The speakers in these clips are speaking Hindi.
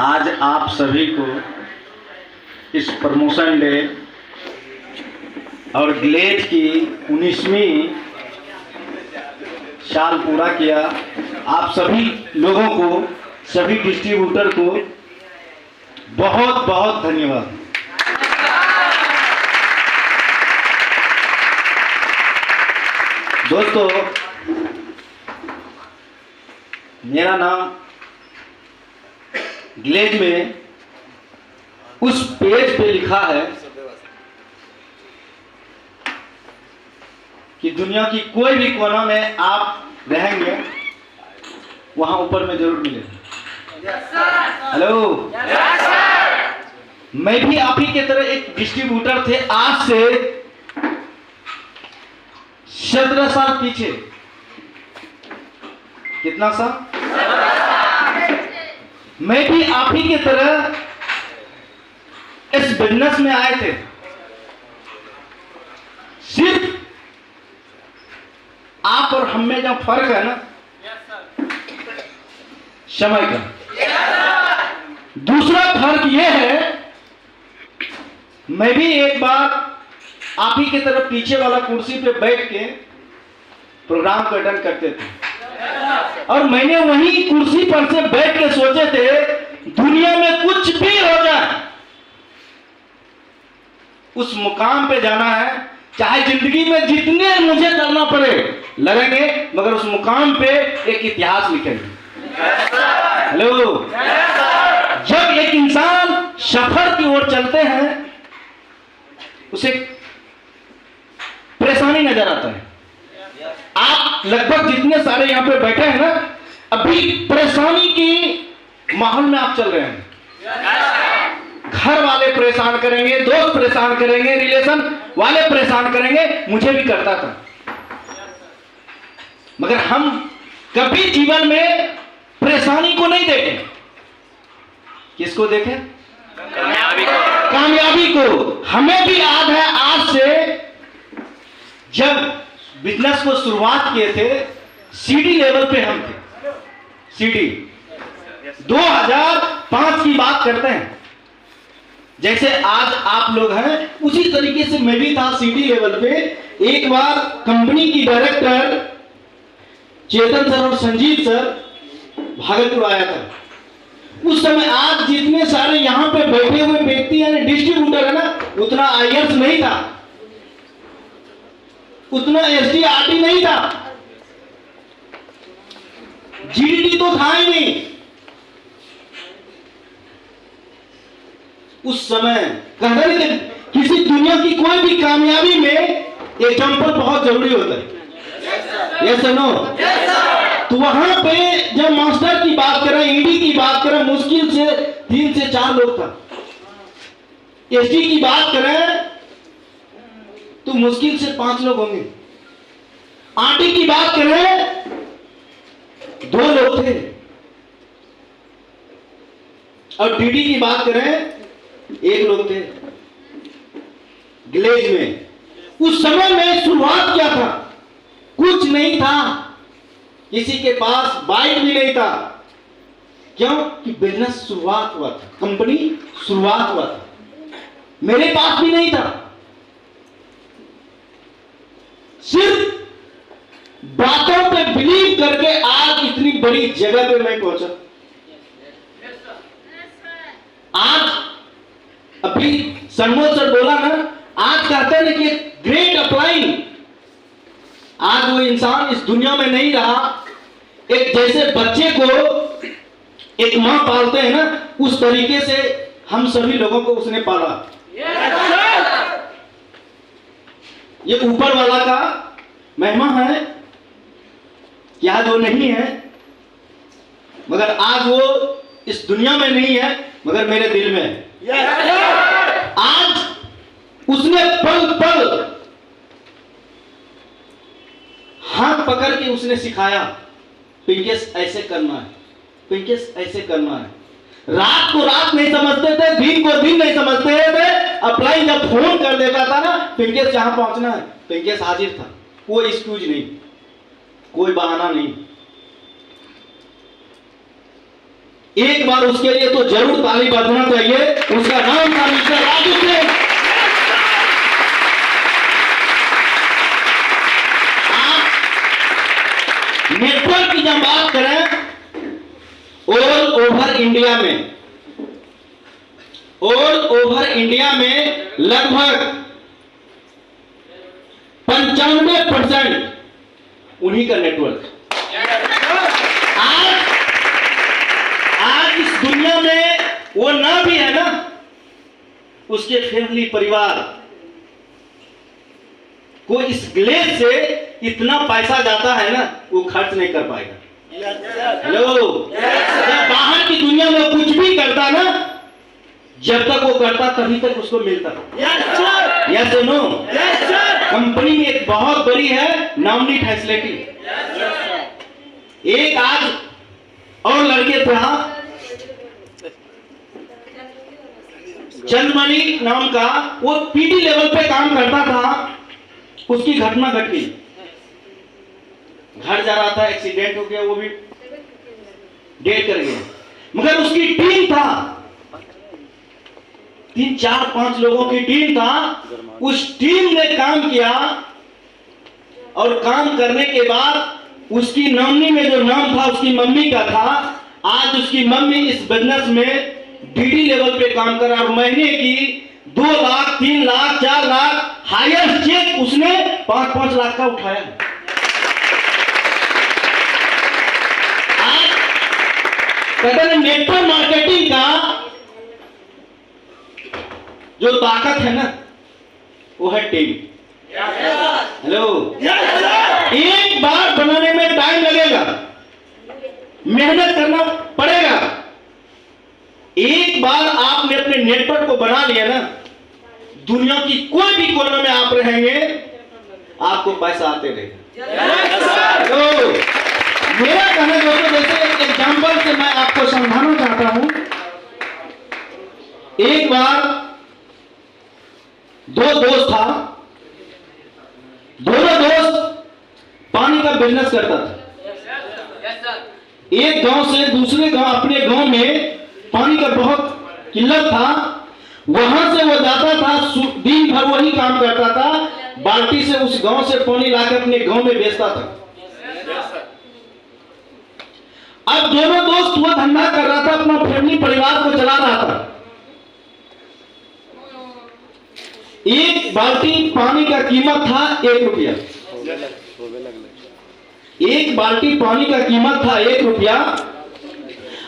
आज आप सभी को इस प्रमोशन डे और ग्लेड की 19वीं साल पूरा किया, आप सभी लोगों को, सभी डिस्ट्रीब्यूटर को बहुत बहुत धन्यवाद। दोस्तों, मेरा नाम ग्लेड में उस पेज पे लिखा है कि दुनिया की कोई भी कोना में आप रहेंगे, वहां ऊपर में जरूर मिलेगा। हेलो, मैं भी आप ही की तरह एक डिस्ट्रीब्यूटर थे। आज से 17 साल पीछे, कितना साल, मैं भी आप ही की तरह इस बिजनेस में आए थे। सिर्फ आप और हम में जो फर्क है ना, समय का। दूसरा फर्क यह है, मैं भी एक बार आप ही की तरह पीछे वाला कुर्सी पे बैठ के प्रोग्राम को अटेंड करते थे, और मैंने वही कुर्सी पर से बैठ के सोचे थे दुनिया में कुछ भी हो जाए, उस मुकाम पे जाना है, चाहे जिंदगी में जितने मुझे करना पड़े लगेंगे, मगर उस मुकाम पे एक इतिहास लिखेंगे। हेलो, जब एक इंसान सफर की ओर चलते हैं, उसे परेशानी नजर आता है। आप लगभग जितने सारे यहां पे बैठे हैं ना, अभी परेशानी की माहौल में आप चल रहे हैं। घर वाले परेशान करेंगे, दोस्त परेशान करेंगे, रिलेशन वाले परेशान करेंगे, मुझे भी करता था। मगर हम कभी जीवन में परेशानी को नहीं देखे। किसको देखे? कामयाबी को। हमें भी याद है, आज से जब बिजनेस को शुरुआत किए थे, सीडी लेवल पे हम थे। सीडी 2005 की बात करते हैं। जैसे आज आप लोग हैं, उसी तरीके से मैं भी था सीडी लेवल पे। एक बार कंपनी की डायरेक्टर चेतन सर और संजीव सर भागलपुर आया था। उस समय आज जितने सारे यहां पे बैठे हुए व्यक्ति हैं, डिस्ट्रीब्यूटर है ना, उतना आईएएस नहीं था, उतना एसडीआरटी नहीं था, जीडीडी तो था ही नहीं। उस समय कहते हैं कि किसी दुनिया की कोई भी कामयाबी में एग्जाम्पल बहुत जरूरी होता है। Yes no? तो वहां पे जब मास्टर की बात करें, ईडी की बात करें, मुश्किल से 3 से 4 लोग था। एसडी की बात करें तो मुश्किल से 5 लोग होंगे। आरटी की बात करें 2 लोग थे, और डीडी की बात करें 1 लोग थे। ग्लेज में उस समय में शुरुआत क्या था? कुछ नहीं था, किसी के पास बाइक भी नहीं था। क्यों? कि बिजनेस शुरुआत हुआ था, कंपनी शुरुआत हुआ था। मेरे पास भी नहीं था। सिर्फ बातों पे बिलीव करके आज इतनी बड़ी जगह पे मैं पहुंचा। आज अभी सनमोल सर बोला ना, आज कहते हैं कि ग्रेट अप्लाइंग। आज वो इंसान इस दुनिया में नहीं रहा। एक जैसे बच्चे को एक मां पालते हैं ना, उस तरीके से हम सभी लोगों को उसने पाला। ये ऊपर वाला का महिमा है, क्या जो नहीं है, मगर आज वो इस दुनिया में नहीं है, मगर मेरे दिल में है। आज उसने पल पल हाथ पकड़ के उसने सिखाया, पिंकेश ऐसे करना है, पिंकेश ऐसे करना है। रात को रात नहीं समझते थे, दिन को दिन नहीं समझते थे। अप्लाई जब फोन कर देता था ना, पिंकेश जहां पहुंचना है, पिंकेश हाजिर था। कोई एक्सक्यूज नहीं, कोई बहाना नहीं। एक बार उसके लिए तो जरूर ताली बजाना चाहिए। उसका नाम था मिस्टर राजू सिंह। नेटवर्क की जब बात करें ऑल ओवर इंडिया में लगभग 95% उन्हीं का नेटवर्क। आज इस दुनिया में वो ना भी है ना, उसके फैमिली परिवार को इस ग्लेज से इतना पैसा जाता है ना, वो खर्च नहीं कर पाएगा। हेलो, जब बाहर की दुनिया में कुछ भी करता ना, जब तक वो करता तभी तक उसको मिलता। यस नो, कंपनी में एक बहुत बड़ी है नामनी फैसिलिटी। एक आज और लड़के था चंद्रमणि नाम का, वो पीटी लेवल पे काम करता था। उसकी घटना घट गई, घर जा रहा था, एक्सीडेंट हो गया, वो भी डेथ कर गया। मगर उसकी टीम था, 3-4-5 लोगों की टीम था। उस टीम ने काम किया और काम करने के बाद उसकी नॉमिनी में जो नाम था उसकी मम्मी का था। आज उसकी मम्मी इस बिजनेस में डीडी लेवल पे काम कर रहा है। महीने की 2 लाख, 3 लाख, 4 लाख, हाईएस्ट चेक उसने 5-5 लाख का उठाया। आज कहते हैं नेटवर्क मार्केटिंग का जो ताकत है ना, वो है टीम। हेलो, एक बार बनाने में टाइम लगेगा, मेहनत करना पड़ेगा। एक बार आपने अपने नेटवर्क को बना लिया ना, दुनिया की कोई भी कोने में आप रहेंगे, आपको पैसा आते रहेगा। तो मेरा कहना दोस्तों, जैसे एक एग्जांपल से मैं आपको समझाना चाहता हूं। एक बार 2 दोस्त था, दोनों दोस्त पानी का बिजनेस करता था। एक गांव से दूसरे गांव, अपने गांव में पानी का बहुत किल्लत था। वहां से वो जाता था, दिन भर वही काम करता था, बाल्टी से उस गांव से पानी लाकर अपने गांव में बेचता था। अब दोनों दोस्त वो धंधा कर रहा था, अपना फैमिली परिवार को चला रहा था। एक बाल्टी पानी का कीमत था 1 रुपया। एक बाल्टी पानी का कीमत था 1 रुपया।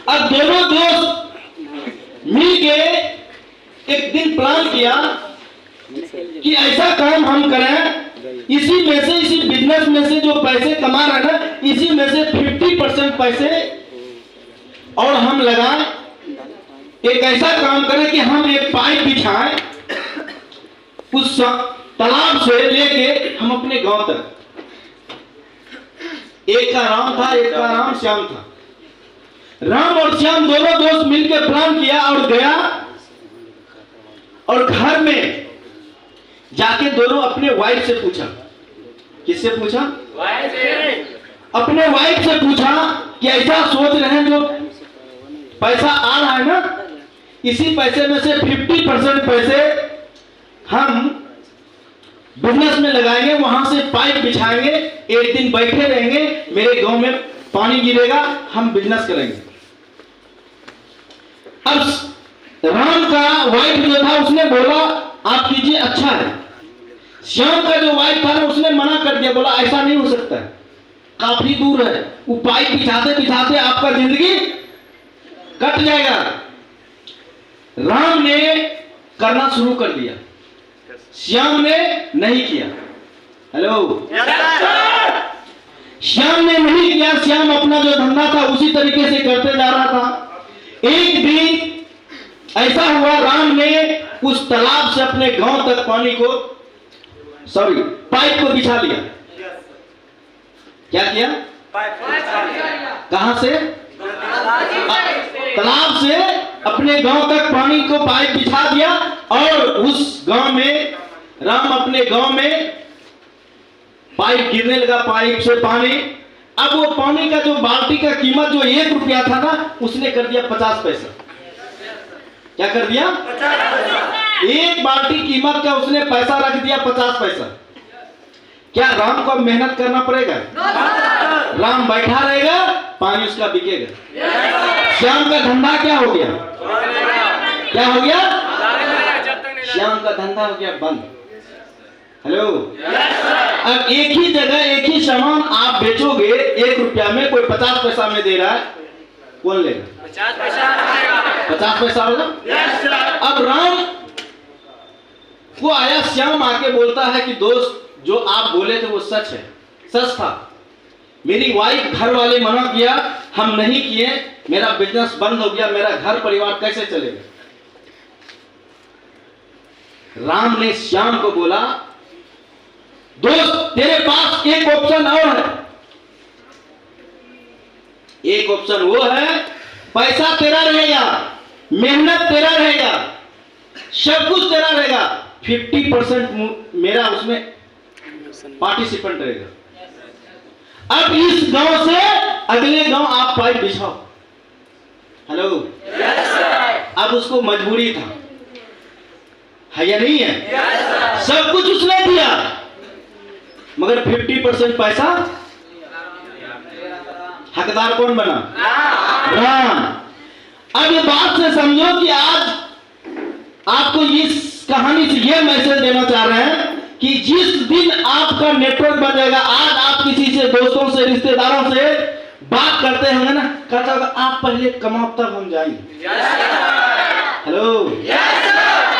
अब दोनों दोस्त मिलके एक दिन प्लान किया कि ऐसा काम हम करें, इसी में से, इसी बिजनेस में से जो पैसे कमा रहे हैं ना, इसी में से 50% पैसे और हम लगाएं। एक ऐसा काम करें कि हम एक पाइप बिछाएं, उस तालाब से लेके हम अपने गांव तक। एक का नाम था, एक का नाम श्याम था। राम और श्याम दोनों दोस्त मिलकर प्लान किया और गया, और घर में जाके दोनों अपने वाइफ से पूछा। किससे पूछा? अपने वाइफ से पूछा कि ऐसा सोच रहे हैं, जो पैसा आ रहा है ना, इसी पैसे में से 50% पैसे हम बिजनेस में लगाएंगे, वहां से पाइप बिछाएंगे, एक दिन बैठे रहेंगे, मेरे गांव में पानी गिरेगा, हम बिजनेस करेंगे। अब राम का वाइफ जो था उसने बोला आप कीजिए, अच्छा है। श्याम का जो वाइफ था ना, उसने मना कर दिया, बोला ऐसा नहीं हो सकता है, काफी दूर है, वो पाइप बिछाते बिछाते आपका जिंदगी कट जाएगा। राम ने करना शुरू कर दिया, श्याम ने नहीं किया। हेलो, श्याम ने नहीं किया। श्याम अपना जो धंधा था उसी तरीके से करते जा रहा था। एक दिन ऐसा हुआ, राम ने उस तालाब से अपने गांव तक पानी को, पाइप को बिछा लिया। क्या किया? कहां से? तालाब से अपने गांव तक पानी को पाइप बिछा दिया, और उस गांव में राम अपने गांव में पाइप गिरने लगा, पाइप से पानी अब वो पानी का जो बाल्टी का कीमत जो 1 रुपया था ना, उसने कर दिया 50 पैसा। क्या कर दिया? 1 बाल्टी कीमत का उसने पैसा रख दिया 50 पैसा। क्या राम को मेहनत करना पड़ेगा? राम बैठा रहेगा, पानी उसका बिकेगा। श्याम का धंधा क्या हो गया? क्या हो गया? श्याम का धंधा हो गया बंद। हेलो, अब एक ही जगह एक ही सामान आप बेचोगे 1 रुपया में, कोई 50 पैसा में दे रहा है, कौन लेगा? 50 पैसा होगा। अब राम को आया, श्याम आके बोलता है कि दोस्त, जो आप बोले थे वो सच है, सच था। मेरी वाइफ, घर वाले मना किया, हम नहीं किए, मेरा बिजनेस बंद हो गया, मेरा घर परिवार कैसे चलेगा? राम ने श्याम को बोला, दोस्त तेरे पास एक ऑप्शन और है। एक ऑप्शन वो है, पैसा तेरा रहेगा, मेहनत तेरा रहेगा, सब कुछ तेरा रहेगा, 50% मेरा उसमें पार्टिसिपेंट रहेगा। अब इस गांव से अगले गांव आप पाइप बिछाओ। हेलो, अब उसको मजबूरी था, है या नहीं है? सब कुछ उसने दिया, मगर 50% पैसा हकदार कौन बना? राम। अब ये बात से समझो कि आज आपको इस कहानी से ये मैसेज देना चाह रहे हैं कि जिस दिन आपका नेटवर्क बन जाएगा, आज आप किसी से, दोस्तों से, रिश्तेदारों से बात करते होंगे ना, कहता होगा आप पहले कमाओ तब हम जाएंगे। हेलो,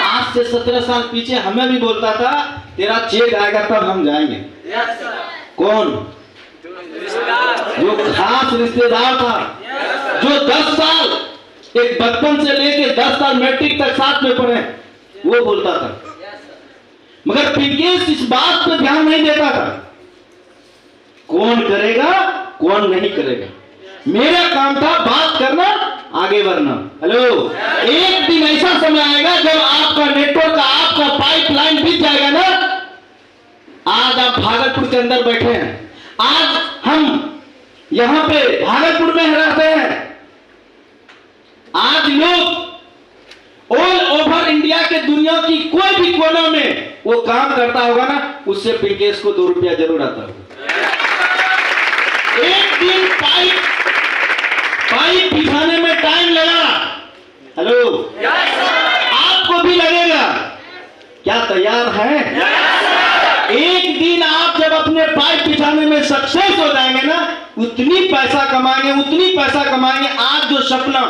आज से 17 साल पीछे हमें भी बोलता था तेरा चेक आएगा तब हम जाएंगे। कौन? जो खास रिश्तेदार था, जो 10 साल एक बचपन से लेके 10 साल मैट्रिक तक साथ में पढ़े, वो बोलता था। मगर पिंकेश इस बात पे ध्यान नहीं देता था, कौन करेगा कौन नहीं करेगा। मेरा काम था बात करना, आगे बढ़ना। हेलो, एक दिन ऐसा समय आएगा जब आपका नेटवर्क, आपका पाइपलाइन बिक जाएगा ना। आज आप भागलपुर के अंदर बैठे हैं, आज हम यहां पे भागलपुर में रहते हैं। आज लोग ऑल ओवर इंडिया के दुनिया की कोई भी कोना में वो काम करता होगा ना, उससे पिंकेश को 2 रुपया जरूर आता होगा। एक दिन पाइप बिछाने में टाइम लगा। हेलो, आपको भी लगेगा। क्या तैयार है? एक दिन आप जब अपने पाइप बिछाने में सक्सेस हो जाएंगे ना, उतनी पैसा कमाएंगे, उतनी पैसा कमाएंगे। आज जो सपना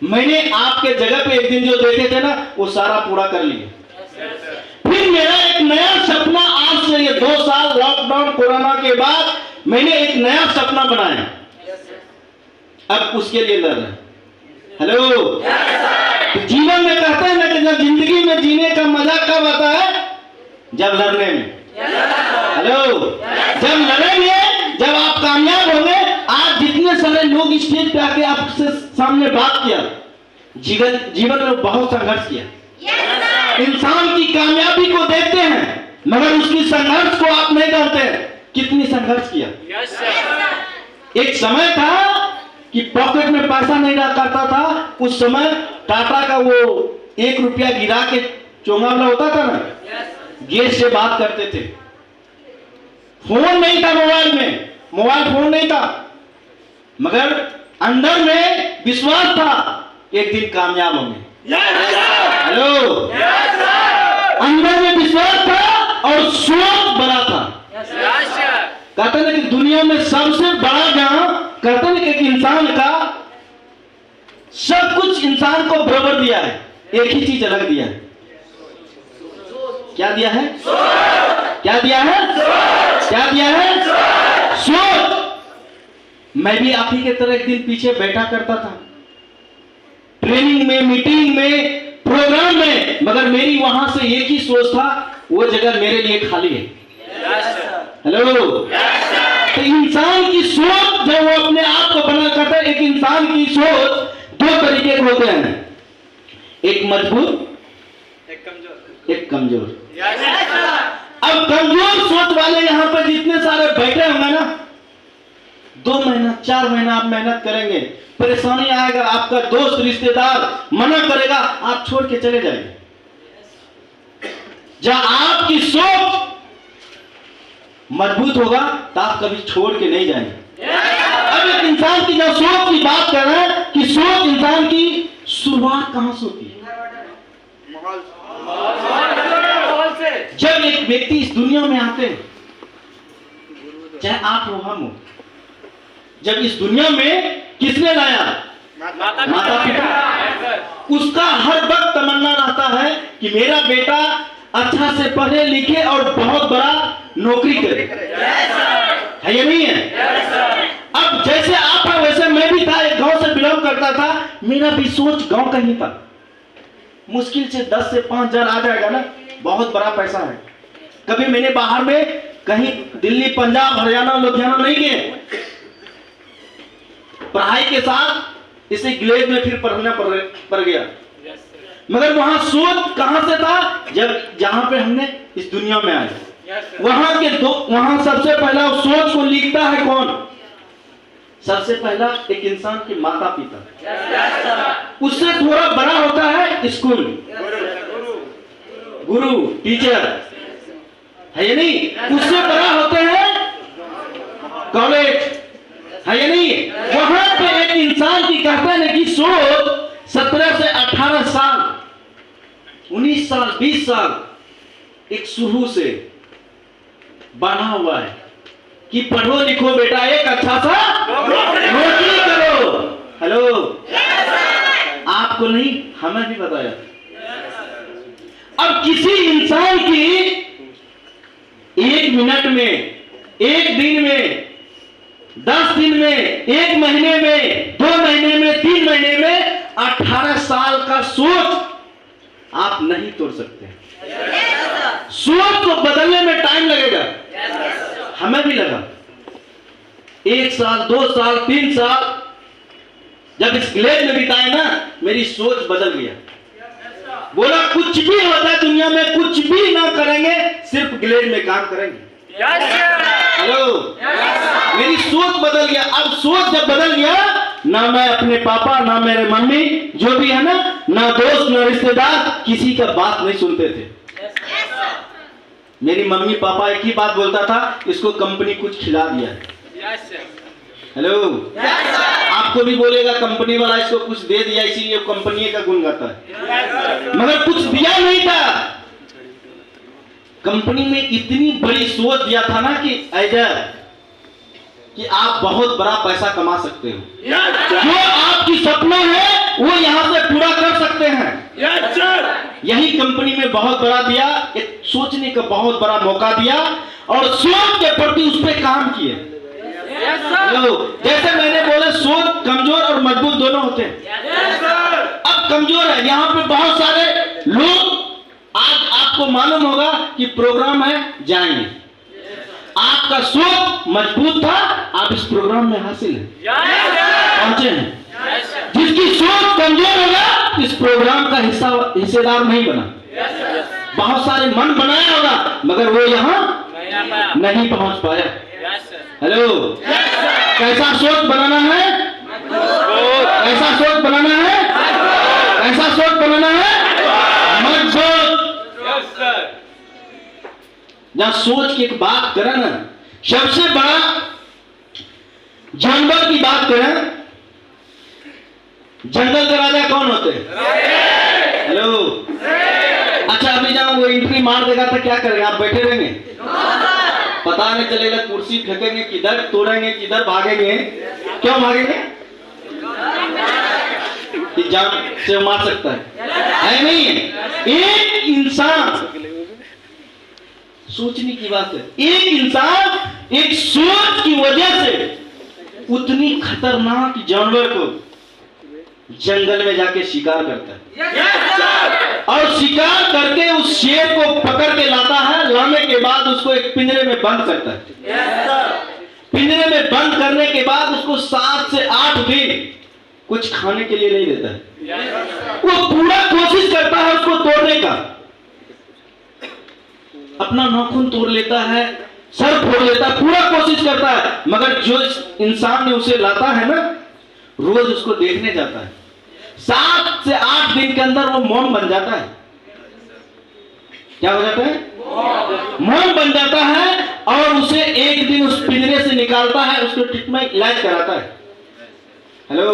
मैंने आपके जगह पे एक दिन जो देखे थे ना, वो सारा पूरा कर लिया। फिर मेरा एक नया सपना, आज से ये 2 साल लॉकडाउन कोरोना के बाद मैंने एक नया सपना बनाया, अब उसके लिए लड़ रहे हैं। हेलो, तो जीवन में कहते हैं ना कि जब जिंदगी में जीने का मजा कब आता है? जब लड़ने में। हेलो, जब लड़ेंगे, जब आप कामयाब होंगे। आज जितने सारे लोग स्टेज पे आके आपसे सामने बात किया, जीवन में बहुत संघर्ष किया। इंसान की कामयाबी को देखते हैं, मगर उसकी संघर्ष को आप नहीं जानते कितनी संघर्ष किया। एक समय था कि पॉकेट में पैसा नहीं रहा करता था, उस समय टाटा का वो 1 रुपया गिरा के चोंगा वाला होता था ना, गेट से बात करते थे। फोन नहीं था, मोबाइल फोन नहीं था, मगर अंदर में विश्वास था एक दिन कामयाब होंगे। हेलो, अंदर में विश्वास था और सोच बड़ा था। कहते ना कि दुनिया में सबसे बड़ा ज्ञान, कहते ना कि एक इंसान का सब कुछ इंसान को बराबर दिया है, एक ही चीज अलग दिया है। क्या दिया है? क्या दिया है? क्या दिया है? सोच। मैं भी आप ही के तरह एक दिन पीछे बैठा करता था, ट्रेनिंग में, मीटिंग में, प्रोग्राम में, मगर मेरी वहां से एक ही सोच था, वो जगह मेरे लिए खाली है। हेलो, तो इंसान की सोच जब वो अपने आप को बना करता है, एक इंसान की सोच 2 तरीके के होते हैं, एक मजबूत, एक कमजोर। अब कमजोर सोच वाले यहाँ पर जितने सारे बैठे होंगे ना, 2 महीना 4 महीना आप मेहनत करेंगे, परेशानी आएगा, आपका दोस्त रिश्तेदार मना करेगा, आप छोड़ के चले जाएंगे। जब आपकी सोच मजबूत होगा तो आप कभी छोड़ के नहीं जाएंगे। अब एक इंसान की जब सोच की बात कर रहे हैं कि सोच इंसान की शुरुआत कहां से होती है? जब एक व्यक्ति इस दुनिया में आते हैं, चाहे आप हो हम हो, जब इस दुनिया में किसने लाया? माता पिता। उसका हर वक्त तमन्ना रहता है कि मेरा बेटा अच्छा से पढ़े लिखे और बहुत बड़ा नौकरी करे, है या नहीं है? अब जैसे आप है वैसे मैं भी था, एक गांव से बिलोंग करता था, मेरा भी सोच गांव का ही था। मुश्किल से 10 से 5 हजार आ जाएगा ना, बहुत बड़ा पैसा है। कभी मैंने बाहर में कहीं दिल्ली, पंजाब, हरियाणा, लुधियाना नहीं गए। पढ़ाई के साथ इसे ग्लेड में फिर पढ़ना पड़ गया, मगर वहां सोच कहां से था? जब जहां पे हमने इस दुनिया में आए, वहां सबसे पहला सोच को लिखता है कौन? सबसे पहला एक इंसान के माता पिता। उससे थोड़ा बड़ा होता है स्कूल, गुरु, टीचर, है या नहीं? उससे बड़ा होते हैं कॉलेज, है या नहीं? वहां पे एक इंसान की कहते हैं कि सोच 17 से 18 साल, 19 साल, 20 साल एक शुरू से बना हुआ है कि पढ़ो लिखो बेटा, एक अच्छा सा नौकरी करो। हेलो, आपको नहीं, हमें भी बताया। अब किसी इंसान की 1 मिनट में, 1 दिन में, 10 दिन में, 1 महीने में, 2 महीने में, 3 महीने में 18 साल का सोच आप नहीं तोड़ सकते। सोच को बदलने में टाइम लगेगा, हमें भी लगा 1 साल, 2 साल, 3 साल जब इस ग्लेड में बिताए ना, मेरी सोच बदल गया। बोला कुछ भी होता है दुनिया में, कुछ भी ना करेंगे, सिर्फ ग्लेड में काम करेंगे। हेलो, मेरी सोच बदल गया। अब सोच जब बदल गया, ना मैं अपने पापा, ना मेरे मम्मी, जो भी है ना दोस्त, ना रिश्तेदार, किसी का बात नहीं सुनते थे। मेरी मम्मी पापा एक ही बात बोलता था, इसको कंपनी कुछ खिला दिया। हेलो, आपको भी बोलेगा कंपनी वाला इसको कुछ दे दिया, इसीलिए कंपनी का गुण गाता है, मगर कुछ दिया नहीं था। कंपनी में इतनी बड़ी सोच दिया था ना कि ऐसा कि आप बहुत बड़ा पैसा कमा सकते हो, जो आपकी सपना है वो यहां से पूरा कर सकते हैं। यही कंपनी में बहुत बड़ा दिया, एक सोचने का बहुत बड़ा मौका दिया और सोच के प्रति उस पर काम किए। जैसे मैंने बोला, सोच कमजोर और मजबूत दोनों होते हैं। अब कमजोर है, यहाँ पे बहुत सारे लोग, आज आपको मालूम होगा कि प्रोग्राम है, जाएंगे। आपका सोच मजबूत था, आप इस प्रोग्राम में हासिल है, पहुंचे हैं। जिसकी सोच कमजोर होगा, इस प्रोग्राम का हिस्सेदार नहीं बना। बहुत सारे मन बनाया होगा, मगर वो यहाँ नहीं पहुंच पाया। हेलो, कैसा सोच बनाना है? कैसा सोच बनाना है? कैसा सोच बनाना है? मजबूत। जब सोच की एक बात करें ना, सबसे बड़ा जानवर की बात करें, जंगल का राजा कौन होते हैं? हेलो, अच्छा अभी जब वो एंट्री मार देगा तो क्या करेंगे? आप बैठे रहेंगे, पता नहीं चलेगा, कुर्सी फेंकेंगे, किधर तोड़ेंगे, किधर भागेंगे। क्यों भागेंगे? कि जान से मार सकता है नहीं है? एक इंसान, सोचने की बात है, एक इंसान एक सोच की वजह से उतनी खतरनाक जानवर को जंगल में जाके शिकार करता है और शिकार करके उस शेर को पकड़ के लाता है। लाने के बाद उसको एक पिंजरे में बंद करता है। पिंजरे में बंद करने के बाद उसको 7 से 8 दिन कुछ खाने के लिए नहीं देता है। वो पूरा कोशिश करता है उसको तोड़ने का, अपना नाखून तोड़ लेता है, सर फोड़ लेता है, पूरा कोशिश करता है, मगर जो इंसान ने उसे लाता है ना, रोज उसको देखने जाता है, 7 से 8 दिन के अंदर वो मौन बन जाता है। क्या हो जाता है? मौन बन जाता है, और उसे एक दिन उस पिंजरे से निकालता है, उसको ट्रीटमेंट इलाज कराता है। हेलो,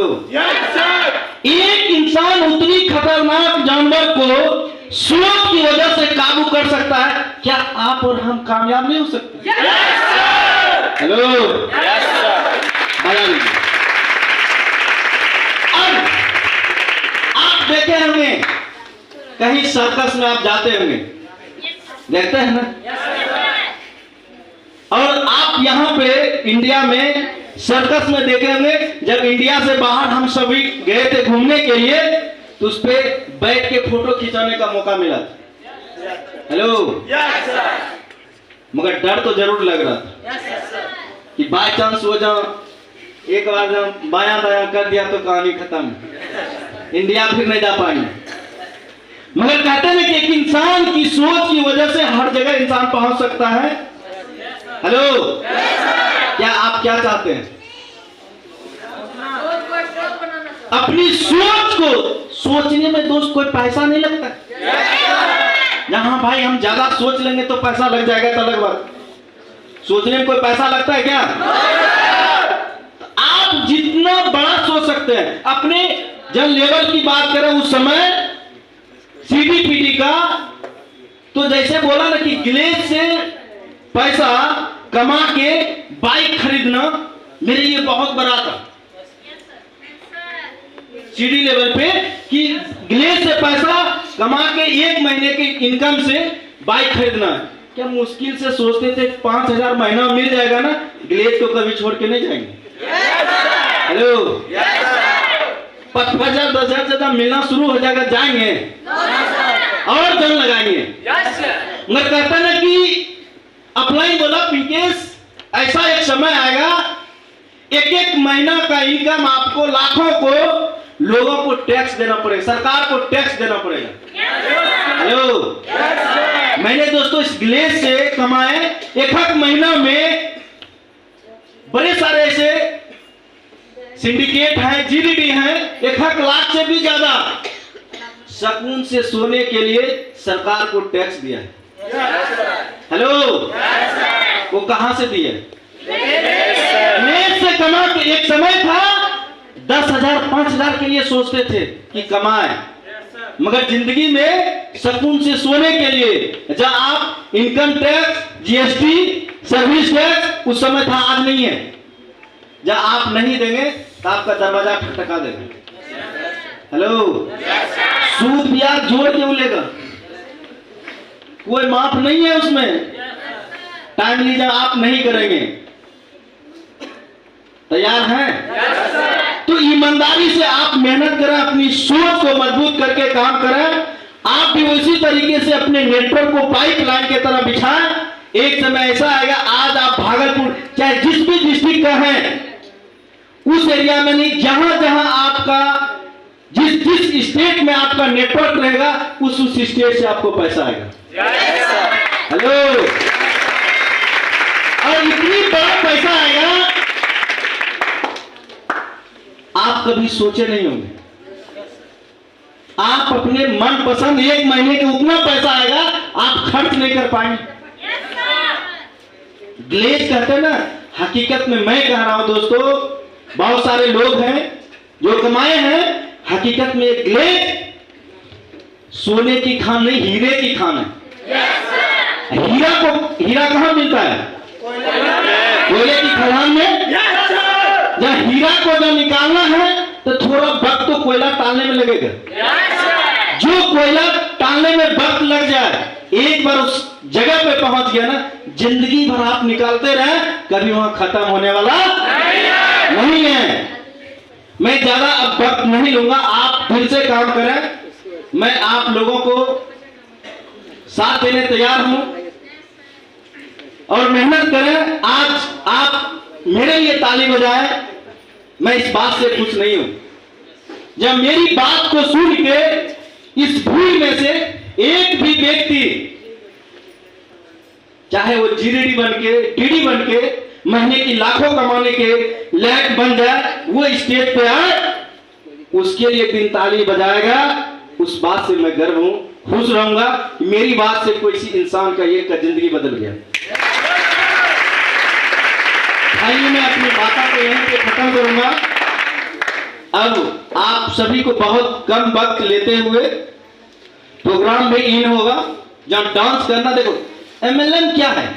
एक इंसान उतनी खतरनाक जानवर को सोच की वजह से काबू कर सकता है, क्या आप और हम कामयाब नहीं हो सकते? हेलो, अब आप देखे होंगे, कहीं सर्कस में आप जाते होंगे, देखते हैं ना, और आप यहाँ पे इंडिया में सर्कस में देखे होंगे, जब इंडिया से बाहर हम सभी गए थे घूमने के लिए, तो उस पे बैठ के फोटो खिंचाने का मौका मिला था। हेलो, मगर डर तो जरूर लग रहा था कि बाय चांस हो जाओ, एक बार जब बायां दायां कर दिया तो कहानी खत्म, इंडिया फिर नहीं जा पाएंगे। मगर कहते हैं कि एक इंसान की सोच की वजह से हर जगह इंसान पहुंच सकता है। हेलो, क्या आप क्या चाहते हैं? अपनी सोच को सोचने में दोस्त कोई पैसा नहीं लगता। जहां भाई हम ज्यादा सोच लेंगे तो पैसा लग जाएगा, तो अलग बात, सोचने में कोई पैसा लगता है क्या? आप जितना बड़ा सोच सकते हैं, अपने जब लेवल की बात करें उस समय सीडीपीटी का, तो जैसे बोला ना कि ग्लेज से पैसा कमा के बाइक खरीदना मेरे लिए बहुत बड़ा था, सीडी लेवल पे, कि ग्लेज से पैसा कमा के 1 महीने के इनकम से बाइक खरीदना, क्या मुश्किल से सोचते थे 5,000 महीना मिल जाएगा ना, ग्लेज को कभी छोड़ के नहीं जाएंगे। हेलो, 5,000 10,000 ज्यादा मिलना शुरू हो जाएगा, जाएंगे और जन लगाएंगे। मगर कहता ना कि अपलाइन बोला पिंकेश, ऐसा एक समय आएगा, 1-1 महीना का इनकम आपको, लाखों को, लोगों को टैक्स देना पड़ेगा, सरकार को टैक्स देना पड़ेगा। हेलो, मैंने दोस्तों इस ग्लेज से कमाए 1 महीना में, बड़े सारे ऐसे सिंडिकेट हैं, जीडीडी हैं, 1 लाख से भी ज्यादा सुकून से सोने के लिए सरकार को टैक्स दिया है। हेलो, वो कहां से दिए? ग्लेज से कमा के। एक समय था 10,000 5,000 के लिए सोचते थे कि कमाए, मगर जिंदगी में सुकून से सोने के लिए, जहां आप income tax, GST, service tax उस समय था, आज नहीं है, जहां आप नहीं देंगे तो आपका दरवाजा खटखटा देगा। हेलो, सूद ब्याज जोड़ के मिलेगा, कोई माफ नहीं है उसमें, टाइम लीजिए, आप नहीं करेंगे। तैयार हैं? तो ईमानदारी से आप मेहनत करें, अपनी सोच को मजबूत करके काम करें। आप भी उसी तरीके से अपने नेटवर्क को पाइपलाइन की तरह बिछाएं। एक समय ऐसा आएगा, आज आप भागलपुर चाहे जिस भी डिस्ट्रिक्ट का है, उस एरिया में नहीं, जहां जहां आपका जिस स्टेट में आपका नेटवर्क रहेगा, उस स्टेट से आपको पैसा आएगा। हेलो, और इतनी बड़ा पैसा आएगा आप कभी सोचे नहीं होंगे। आप अपने मन पसंद 1 महीने के उतना पैसा आएगा, आप खर्च नहीं कर पाएंगे। ग्लेज कहते हैं ना, हकीकत में मैं कह रहा हूं दोस्तों, बहुत सारे लोग हैं जो कमाए हैं, हकीकत में ग्लेज सोने की खान नहीं, हीरे की खान है। हीरा कहां मिलता है? कोयले की खदान में। जब हीरा को जब निकालना है तो थोड़ा वक्त तो कोयला टालने में लगेगा। जो कोयला टालने में वक्त लग जाए, एक बार उस जगह पे पहुंच गया ना, जिंदगी भर आप निकालते रहे, कभी वहां खत्म होने वाला नहीं है। मैं ज्यादा अब वक्त नहीं लूंगा, आप फिर से काम करें, मैं आप लोगों को साथ देने तैयार हूं और मेहनत करें। आज आप मेरे लिए ताली बजाएं, मैं इस बात से खुश नहीं हूं। जब मेरी बात को सुन के इस भूल में से एक भी व्यक्ति चाहे वो जीडीडी बन के, डीडी बन के, महीने की लाखों कमाने के लायक बन जाए, वो स्टेज पे आए, उसके लिए 3 ताली बजाएगा। उस बात से मैं गर्व हूं, खुश रहूंगा कि मेरी बात से कोई इंसान का एक का जिंदगी बदल गया। आइए मैं अपनी बातों को यहीं पे खत्म करूंगा। अब आप सभी को बहुत कम वक्त लेते हुए प्रोग्राम में इन होगा, जब डांस करना। देखो MLM क्या है?